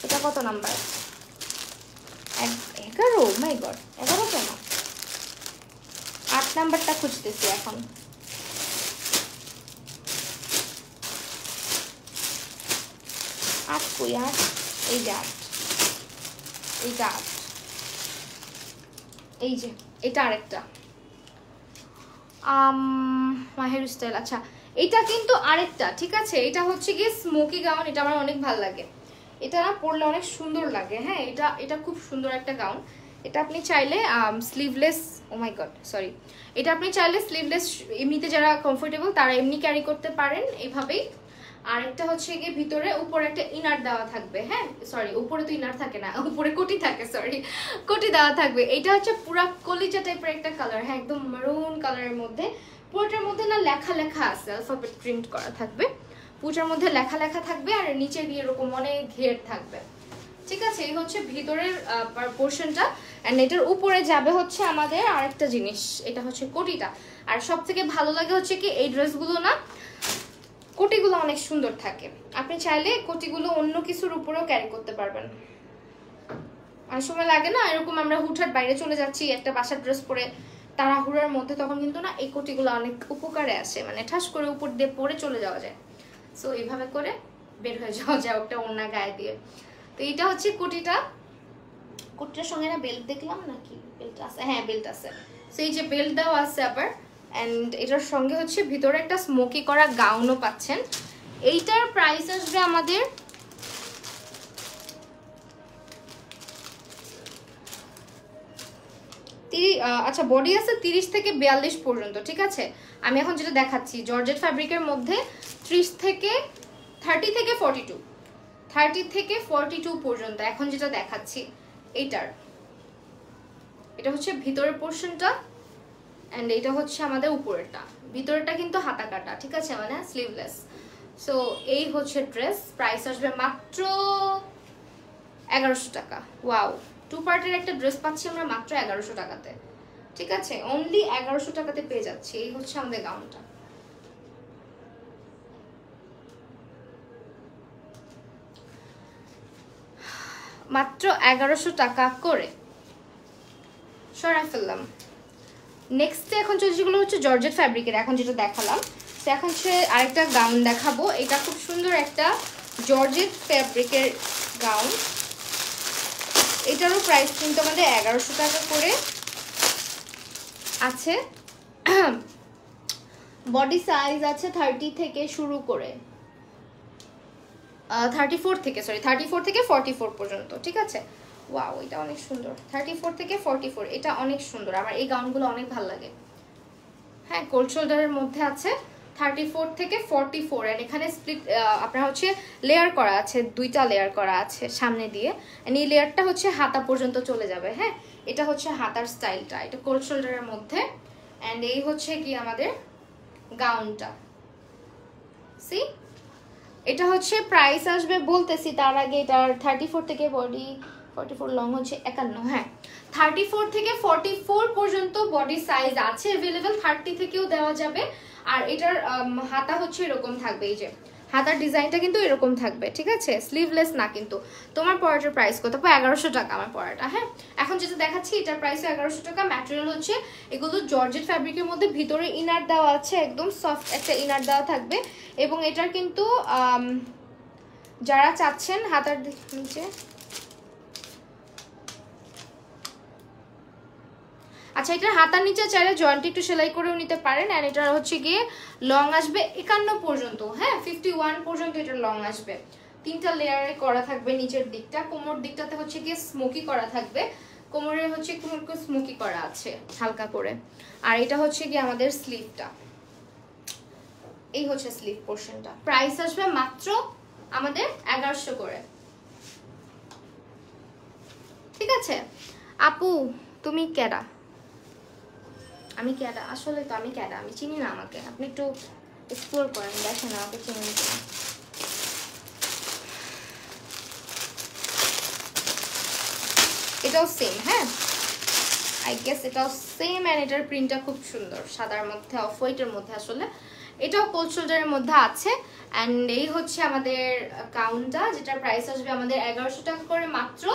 এটা কত নাম্বার? 11। মাই গড, 11 কেন? 8 নাম্বারটা খুঁজতেছি এখন। আট কই? 8, এই যে 8, এইটা 8, এই যে এটা আরেকটা মাহের স্টাইল। আচ্ছা, এটা কিন্তু আরেকটা, ঠিক আছে। এটা হচ্ছে গিয়ে স্মোকি গাউন, এটা আমার অনেক ভালো লাগে। এটা না পরলে অনেক সুন্দর লাগে। হ্যাঁ, এটা খুব সুন্দর একটা গাউন। এটা আপনি চাইলে স্লিভলেস, ও মাই গড সরি, এটা আপনি চাইলে স্লিভলেস, এমনিতে যারা কমফোর্টেবল তারা এমনি ক্যারি করতে পারেন এইভাবেই। আরেকটা হচ্ছে গিয়ে ভিতরে উপরে একটা ইনার দেওয়া থাকবে। হ্যাঁ সরি, উপরে তো ইনার থাকে না, উপরে কোটি থাকে, সরি, কোটি দেওয়া থাকবে। এটা হচ্ছে পুরা কলিজা টাইপের একটা কালার। হ্যাঁ, একদম মেরুন কালারের মধ্যে। পুরোটার মধ্যে না লেখা আছে, অ্যালফাবেট প্রিন্ট করা থাকবে, পুরোটার মধ্যে লেখা থাকবে, আর নিচে দিয়ে এরকম অনেক ঘের থাকবে। ঠিক আছে, এই হচ্ছে ভিতরের পোর্শনটা। এন্ড এটার উপরে যাবে হচ্ছে আমাদের আরেকটা জিনিস, এটা হচ্ছে কোটিটা। আর সব থেকে ভালো লাগে হচ্ছে কি, এই ড্রেসগুলো না কোটিগুলো অনেক সুন্দর থাকে। আপনি চাইলে কোটিগুলো অন্য কিছুর উপরেও ক্যারি করতে পারবেন। আর সময় লাগে না, এরকম আমরা হুটহাট বাইরে চলে যাচ্ছি একটা বাসার ড্রেস পরে তাড়াহুড়ার মধ্যে, তখন কিন্তু না এই কোটিগুলো অনেক উপকারে আসে, মানে ঠাস করে উপর দিয়ে পরে চলে যাওয়া যায়। সো এইভাবে করে বের হয়ে যাওয়া যায় একটা ওড়না গায়ে দিয়ে। তো এইটা হচ্ছে কোটিটা। কোটিটার সঙ্গে না বেল্ট দেখলাম নাকি, বেল্ট আছে, হ্যাঁ বেল্ট আছে। সো এই যে বেল্ট দেওয়া আছে আবার। অ্যান্ড এটার সঙ্গে হচ্ছে ভিতরে একটা স্মোকি করা গাউনও পাচ্ছেন। এইটার প্রাইস আসবে আমাদের আচ্ছা, বডি আছে 30 থেকে 42 পর্যন্ত, ঠিক আছে। আমি এখন যেটা দেখাচ্ছি জর্জেট ফ্যাব্রিকের মধ্যে 30 থেকে 42 পর্যন্ত এখন যেটা দেখাচ্ছি এইটার। এটা হচ্ছে ভিতরের পোর্শনটা এন্ড এটা হচ্ছে আমাদের উপরেরটা। ভিতরেরটা কিন্তু হাতা কাটা, ঠিক আছে, মানে স্লিভলেস। সো এই হচ্ছে ড্রেস, প্রাইস আসবে মাত্র 1100 টাকা। ওয়াও, 2 পার্টের একটা ড্রেস পাচ্ছি আমরা মাত্র 1100 টাকাতে, ঠিক আছে, অনলি 1100 টাকাতে পেয়ে যাচ্ছি। এই হচ্ছে আমাদের গাউনটা। মাত্র 1100 টাকা করে সরাই ফেললাম। নেক্সটে এখন যেগুলো হচ্ছে জর্জেট ফ্যাব্রিকের, এখন যেটা দেখালাম, তো এখন হচ্ছে আরেকটা গাউন দেখাবো। এটা খুব সুন্দর একটা জর্জেট ফ্যাব্রিকের গাউন। এটারও প্রাইস কিন্তু আমাদের 1100 টাকা করে আছে। বডি সাইজ আছে 30 থেকে শুরু করে 34 থেকে 44 পর্যন্ত, ঠিক আছে। ওয়াও, এটা অনেক সুন্দর। 34 থেকে 44, এটা অনেক সুন্দর। আমার এই গাউনগুলো অনেক ভালো লাগে। হ্যাঁ, কোল্ড শোল্ডারের মধ্যে আছে 34 থেকে 44, এন্ড এখানে স্প্লিট আপনার হচ্ছে লেয়ার করা আছে, 2টা লেয়ার করা আছে সামনে দিয়ে, এন্ড এই লেয়ারটা হচ্ছে হাতা পর্যন্ত চলে যাবে। হ্যাঁ, এটা হচ্ছে হাতার স্টাইলটা, এটা কোল্ড শোল্ডারের মধ্যে। এন্ড এই হচ্ছে কি আমাদের গাউনটা। সি, এটা হচ্ছে প্রাইস আসবে বলতেছি তার আগে, এটার 34 থেকে বডি 44, লং হচ্ছে 51। হ্যাঁ, 34 থেকে 44 পর্যন্ত বডি সাইজ আছে अवेलेबल, 30 থেকেও দেওয়া যাবে। আর এটার হাতা হচ্ছে এরকম থাকবে, এই যে হাতার ডিজাইনটা কিন্তু এরকম থাকবে, ঠিক আছে, স্লিভলেস না কিন্তু। তোমার পরাটার প্রাইস কত? 1100 টাকা আমার পরাটা। হ্যাঁ, এখন যেটা দেখাচ্ছি এটার প্রাইস 1100 টাকা। ম্যাটেরিয়াল হচ্ছে এগুলো জর্জেট ফ্যাব্রিকের মধ্যে, ভিতরে ইনার দেওয়া আছে, একদম সফট একটা ইনার দেওয়া থাকবে। এবং এটার কিন্তু যারা চাচ্ছেন হাতার নিচে, আচ্ছা, এটার হাতার নিচে চাইলে জয়েন্ট একটু সেলাই করেও নিতে পারেন। আর এটার হচ্ছে গিয়ে লং আসবে 51 পর্যন্ত। হ্যাঁ, 51 পর্যন্ত এটার লং আসবে। 3টা লেয়ারে করা থাকবে নিচের দিকটা। কোমর দিকটাতে হচ্ছে গিয়ে স্মোকি করা থাকবে, কোমরে হচ্ছে একটু স্মোকি করা আছে হালকা করে। আর এটা হচ্ছে গিয়ে আমাদের স্লিভটা, এই হচ্ছে স্লিভ পোর্শনটা। প্রাইস আসবে মাত্র আমাদের 1100 করে, ঠিক আছে। আপু তুমি কেডা? আমি ক্যাডা? আসলে তো আমি ক্যাডা, আমি চিনি না আমাকে। আপনি একটু এক্সপ্লোর করেন, দেখেন আমাকে চিনেন কিনা। এটাও সেম, হ্যাঁ, আই গেস এটাও সেম। অ্যান্ড এটার প্রিন্টটা খুব সুন্দর, সাদার মধ্যে অফ হোয়াইটের মধ্যে। আসলে এটাও কোল্ড শোল্ডারের মধ্যে আছে। অ্যান্ড এই হচ্ছে আমাদের গাউনটা, যেটার প্রাইস আসবে আমাদের 1100 টাকা করে মাত্র।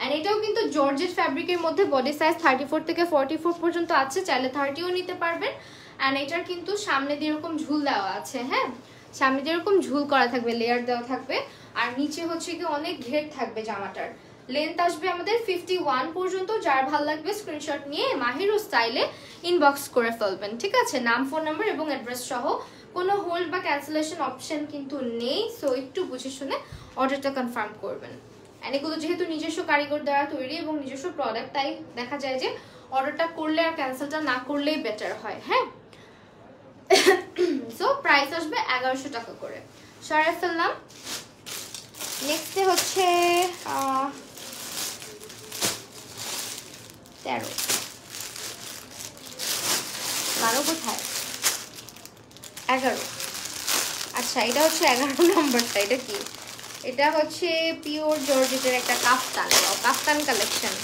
এন্ড এটাও কিন্তু জর্জেট ফ্যাব্রিকের মধ্যে, বডি সাইজ 34 থেকে 44 পর্যন্ত আছে, চাইলে 30ও নিতে পারবেন। এন্ড এটার কিন্তু সামনে দিয়ে এরকম ঝুল দেওয়া আছে। হ্যাঁ, সামনে দিয়ে এরকম ঝুল করা থাকবে, লেয়ার দেওয়া থাকবে। আর নিচে হচ্ছে কি অনেক ঘের থাকবে। জামাটার লেন্থ আসবে আমাদের 51 পর্যন্ত। যার ভালো লাগবে স্ক্রিনশট নিয়ে মাহিরু স্টাইলে ইনবক্স করে ফেলবেন, ঠিক আছে, নাম, ফোন নাম্বার এবং অ্যাড্রেস সহ। কোনো হোল্ড বা ক্যান্সেলেশন অপশন কিন্তু নেই। সো একটু বুঝে শুনে অর্ডারটা কনফার্ম করবেন। এন্ড এগুলো যেহেতু নিজস্ব কারিগর দ্বারা তৈরি এবং নিজস্ব প্রোডাক্ট, তাই দেখা যায় যে অর্ডারটা করলে আর ক্যান্সেলটা না করলেই বেটার হয়। হ্যাঁ, সো প্রাইস আসবে 1100 টাকা করে, সরাই ফেললাম। নেক্সটে হচ্ছে 13, 12 কোথায়? 11। আচ্ছা, এটা হচ্ছে 11 নম্বরটা। এটা কি? এটা হচ্ছে পিওর জর্জেটের একটা কাফতান, কাফতান কালেকশন।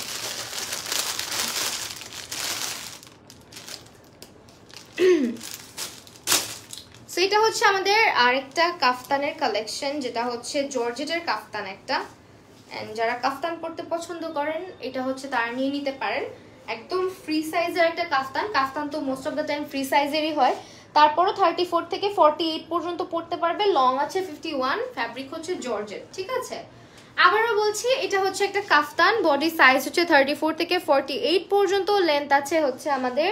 সো এটা হচ্ছে আমাদের আরেকটা কাফতানের কালেকশন, যেটা হচ্ছে জর্জেটের কাফতান একটা। এন্ড যারা কাফতান পরতে পছন্দ করেন, এটা হচ্ছে তারা নিয়ে নিতে পারেন। একদম ফ্রি সাইজের একটা কাফতান। কাফতান তো most of the time free সাইজেরই হয়। তারপরও 34 থেকে 48 পর্যন্ত পড়তে পারবে। লং আছে 51, ফ্যাব্রিক হচ্ছে জর্জেট, ঠিক আছে। আবারও বলছি, এটা হচ্ছে একটা কাফতান, বডি সাইজ হচ্ছে 34 থেকে 48 পর্যন্ত, লেন্থ আছে হচ্ছে আমাদের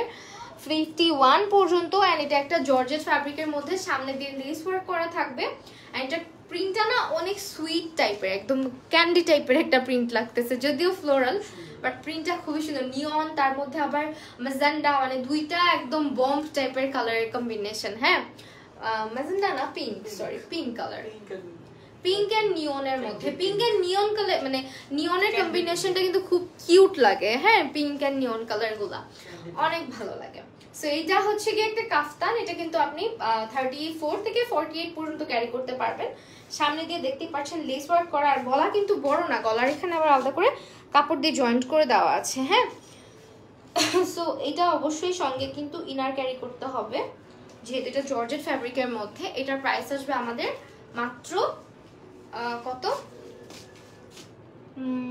51 পর্যন্ত। অ্যান্ড এটা একটা জর্জেট ফ্যাব্রিকের মধ্যে, সামনে দিয়ে লেস ওয়ার্ক করা থাকবে। অ্যান্ড এটা প্রিন্টটা না অনেক সুইট টাইপের, একদম ক্যান্ডি টাইপের একটা প্রিন্ট লাগতেছে, যদিও ফ্লোরাল, বাট প্রিন্টটা খুবই সুন্দর। নিয়ন, তার মধ্যে আবার ম্যাজেন্ডা, মানে দুইটা একদম বম্ব টাইপের কালারের কম্বিনেশন। হ্যাঁ, ম্যাজেন্ডা না, pink, sorry, pink colour, pink and নিয়নের মধ্যে। পিঙ্ক এন্ড নিয়ন কালার মানে নিয়নের কম্বিনেশনটা কিন্তু খুব কিউট লাগে। হ্যাঁ, পিঙ্ক এন্ড নিয়ন কালার গুলা অনেক ভালো লাগে। সো এইটা হচ্ছে গিয়ে একটা কাফতান। এটা কিন্তু আপনি 34 থেকে 48 পর্যন্ত ক্যারি করতে পারবেন। সামনে দিয়ে দেখতে পাচ্ছেন লেস ওয়ার্ক করা, আর গলা কিন্তু বড় না, গলার এখানে আবার আলাদা করে কাপড় দিয়ে জয়েন্ট করে দেওয়া আছে। হ্যাঁ, সো এটা অবশ্যই সঙ্গে কিন্তু ইনার ক্যারি করতে হবে, যেহেতু এটা জর্জেট ফ্যাব্রিকের মধ্যে। এটার প্রাইস আসবে আমাদের মাত্র কত,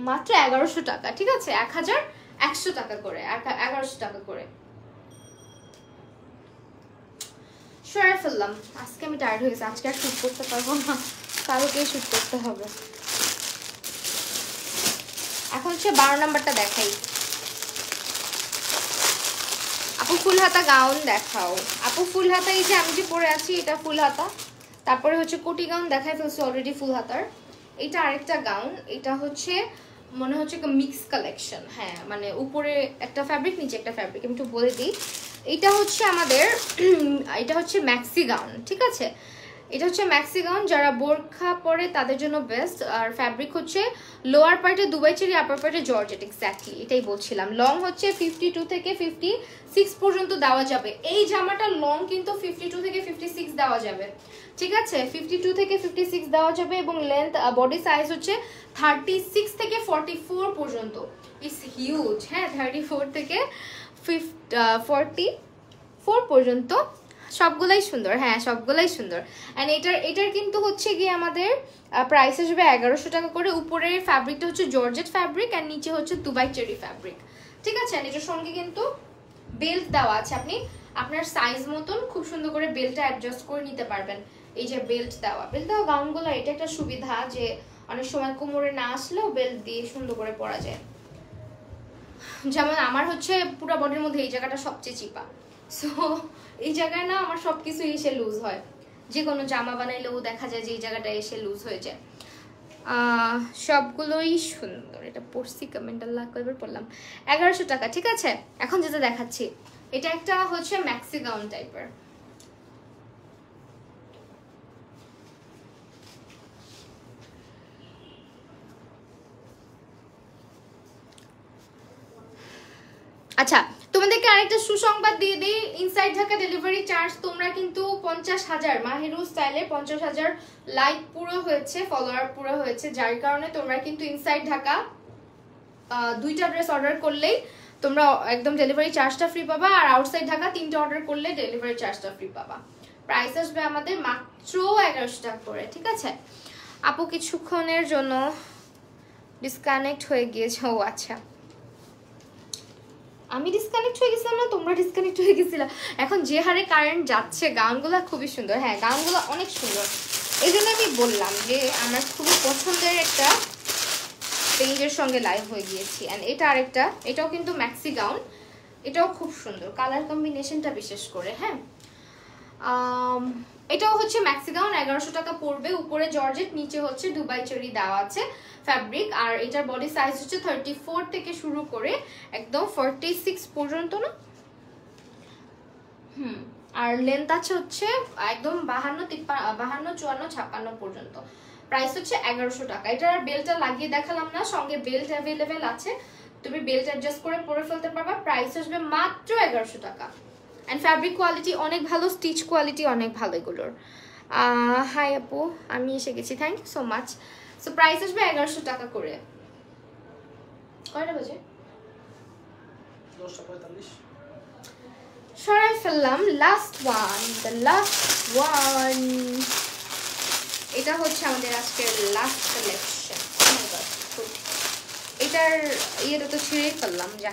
মাত্র 1100 টাকা। ঠিক আছে, 1100 টাকা করে, 1100 টাকা করে। সরে ফেললাম, আজকে আমি টায়ার্ড হয়ে গেছি, আজকে আর শুট করতে পারবো না, কালকে শুট করতে হবে। এখন হচ্ছে 12 নাম্বারটা দেখাই। আপু ফুল হাতা গাউন দেখাও। আপু ফুল হাতা, এই যে আমি যে পরে আছি এটা ফুল হাতা। তারপরে হচ্ছে কোটি গাউন দেখাই ফেলছি অলরেডি ফুল হাতার। এটা আরেকটা গাউন, এটা হচ্ছে মনে হচ্ছে মিক্স কালেকশন। হ্যাঁ, মানে উপরে একটা ফ্যাব্রিক নিচে একটা ফ্যাব্রিক। আমি একটু বলে দিই, এটা হচ্ছে আমাদের এটা হচ্ছে ম্যাক্সি গাউন। ঠিক আছে, এটা হচ্ছে ম্যাক্সি গাউন, যারা বোরখা পরে তাদের জন্য বেস্ট। আর ফ্যাব্রিক হচ্ছে লোয়ার পার্টে দুবাই চেরি, আপার পার্টে জর্জেট। এক্স্যাক্টলি এটাই বলছিলাম। লং হচ্ছে 52 থেকে 56 পর্যন্ত দেওয়া যাবে। এই জামাটা লং কিন্তু 52 থেকে 56 দেওয়া যাবে। ঠিক আছে, 52 থেকে 56 দেওয়া যাবে। এবং লেন্থ বডি সাইজ হচ্ছে 36 থেকে 44 পর্যন্ত। It's huge. হ্যাঁ, 34 থেকে 44 পর্যন্ত সবগুলাই সুন্দর। হ্যাঁ, সবগুলাই সুন্দর। অ্যান্ড এটার কিন্তু হচ্ছে গিয়ে আমাদের প্রাইস আসবে 1100 টাকা করে। উপরের ফ্যাব্রিকটা হচ্ছে জর্জেট ফ্যাব্রিক আর নিচে হচ্ছে দুবাই চেরি ফ্যাব্রিক। ঠিক আছে, এটার সঙ্গে কিন্তু বেল্ট দেওয়া আছে, আপনি আপনার সাইজ মতন খুব সুন্দর করে বেল্টটা অ্যাডজাস্ট করে নিতে পারবেন। এই যে বেল্ট দেওয়া গাউনগুলো, এটা একটা সুবিধা যে অনেক সময় কোমরে না আসলেও বেল্ট দিয়ে সুন্দর করে পরা যায়। যেমন আমার হচ্ছে পুরো বডির মধ্যে এই জায়গাটা সবচেয়ে চিপা, সো এই জায়গায় না আমার সবকিছু এসে লুজ হয়। যে কোনো জামা বানাইলেও দেখা যায় যে এই জায়গাটা এসে লুজ হয়ে যায়। সবগুলোই সুন্দর। এটা পড়ছি কমেন্ট, আল্লাহ কয়বার পড়লাম। 1100 টাকা। ঠিক আছে, এখন যেটা দেখাচ্ছি এটা একটা হচ্ছে ম্যাক্সি গাউন টাইপের। আচ্ছা, তোমাদেরকে আরেকটা সুসংবাদ দিয়ে দিই। ইনসাইড ঢাকা ডেলিভারি চার্জ তোমরা কিন্তু 50,000 মাহিরু স্টাইলে 50,000 লাইক পুরো হয়েছে, ফলোয়ার পুরো হয়েছে, যার কারণে তোমরা কিন্তু ইনসাইড ঢাকা দুইটা ড্রেস অর্ডার করলেই তোমরা একদম ডেলিভারি চার্জটা ফ্রি পাবা। আর আউটসাইড ঢাকা 3টা অর্ডার করলে ডেলিভারি চার্জটা ফ্রি পাবা। প্রাইস আসবে আমাদের মাত্র 1100 টাকা করে। ঠিক আছে আপু, কিছুক্ষণের জন্য ডিসকানেক্ট হয়ে গিয়েছে। ও আচ্ছা, আমি ডিসকানেক্ট হয়ে গেছিলাম না, তোমরা ডিসকানেক্ট হয়ে গেছিলা। এখন যে হারে কারেন্ট যাচ্ছে, গাউনগুলো খুবই সুন্দর। হ্যাঁ, গাউনগুলো অনেক সুন্দর। এই জন্য আমি বললাম যে আমার খুবই পছন্দের একটা পেজের সঙ্গে লাইভ হয়ে গিয়েছি। অ্যান্ড এটা আরেকটা, এটাও কিন্তু ম্যাক্সি গাউন, এটাও খুব সুন্দর কালার কম্বিনেশনটা বিশেষ করে। হ্যাঁ, এটাও হচ্ছে ম্যাক্সি গাউন, 1100 টাকা পড়বে। উপরে জর্জেট, নিচে হচ্ছে দুবাই চেরি দেওয়া আছে ফ্যাব্রিক। আর এটার বডি সাইজ হচ্ছে 34 থেকে শুরু করে একদম 46 পর্যন্ত না। আর লেন্থ আছে হচ্ছে একদম 52, 54, 56 পর্যন্ত। প্রাইস হচ্ছে 1100 টাকা। এটার বেল্টটা লাগিয়ে দেখালাম না, সঙ্গে বেল্ট অ্যাভেলেবেল আছে, তুমি বেল্ট অ্যাডজাস্ট করে পরে ফেলতে পারবা। প্রাইস আসবে মাত্র 1100 টাকা। অ্যান্ড ফ্যাব্রিক কোয়ালিটি অনেক ভালো, স্টিচ কোয়ালিটি অনেক ভালো এগুলোর। হাই আপু, আমি এসে গেছি, thank you so much. So price আসবে 1100 টাকা করে। কয়টা বাজে? 10:45। সরাই ফেললাম। লাস্ট ওয়ান, এটা হচ্ছে আমাদের আজকের লাস্ট কালেকশন। এটার ইয়েটা তো ছিঁড়েই ফেললাম, যা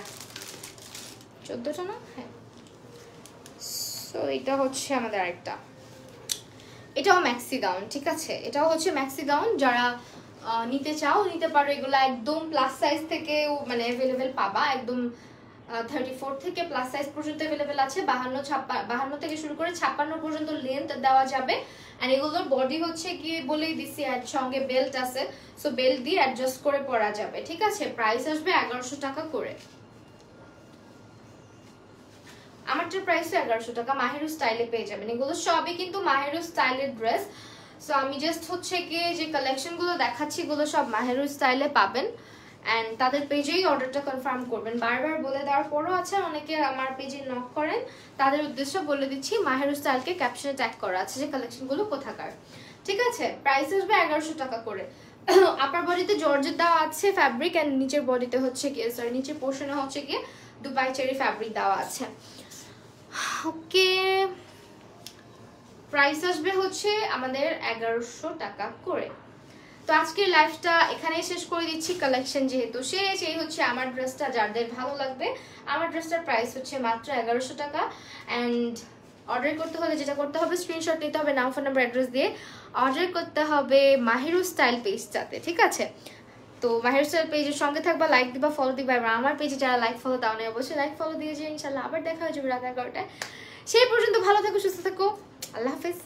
14টা না। হ্যাঁ, সো এটা হচ্ছে আমাদের আরেকটা, এটাও ম্যাক্সি গাউন। ঠিক আছে, এটাও হচ্ছে ম্যাক্সি গাউন, যারা নিতে চাও নিতে পারো। এগুলো একদম প্লাস সাইজ থেকে মানে অ্যাভেলেবেল পাবা, একদম 34 থেকে প্লাস সাইজ পর্যন্ত অ্যাভেলেবেল আছে। 52 থেকে শুরু করে 56 পর্যন্ত লেন্থ দেওয়া যাবে। আর এগুলোর বডি হচ্ছে কি বলেই দিছি, আর সঙ্গে বেল্ট আছে, সো বেল্ট দিয়ে অ্যাডজাস্ট করে পরা যাবে। ঠিক আছে, প্রাইস আসবে 1100 টাকা করে। আমারটার প্রাইস 1100 টাকা। মাহিরু স্টাইলে পেয়ে যাবেন। এগুলো সবই কিন্তু মাহিরু স্টাইলের ড্রেস। সো আমি জাস্ট হচ্ছে গিয়ে যে কালেকশনগুলো দেখাচ্ছি এগুলো সব মাহেরু স্টাইলে পাবেন অ্যান্ড তাদের পেজেই অর্ডারটা কনফার্ম করবেন। বারবার বলে দেওয়ার পরও আছে অনেকে আমার পেজে নক করেন, তাদের উদ্দেশ্য বলে দিচ্ছি মাহেরু স্টাইলকে ক্যাপশনে ট্যাগ করা আছে যে কালেকশনগুলো কোথাকার। ঠিক আছে, প্রাইস আসবে 1100 টাকা করে। আপার বডিতে জর্জেট দেওয়া আছে ফ্যাব্রিক অ্যান্ড নিচের বডিতে হচ্ছে গিয়ে সরি নিচের পোর্শনে হচ্ছে গিয়ে দুবাই চেরি ফ্যাব্রিক দেওয়া আছে। ওকে, প্রাইস আসবে হচ্ছে আমাদের 1100 টাকা করে। তো আজকের লাইভটা এখানেই শেষ করে দিচ্ছি। কালেকশন যেহেতু শেষ, এই হচ্ছে আমার ড্রেসটা, যাদের ভালো লাগবে। আমার ড্রেসটার প্রাইস হচ্ছে মাত্র 1100 টাকা অ্যান্ড অর্ডার করতে হলে যেটা করতে হবে স্ক্রিনশট নিতে হবে নাম ফোন নাম্বার অ্যাড্রেস দিয়ে, অর্ডার করতে হবে মাহিরু স্টাইল পেজটাতে। ঠিক আছে, তো মাহিরু স্টাইল পেজের সঙ্গে থাকবা, লাইক দিবা, ফলো দিবা। এবং আমার পেজে যারা লাইক ফলো দাও না অবশ্যই লাইক ফলো দিয়ে যে ইনশাল্লাহ আবার দেখা হয়ে যাবে রাত 11টায়। সেই পর্যন্ত ভালো থাকো, সুস্থ থাকো, আল্লাহ হাফেজ।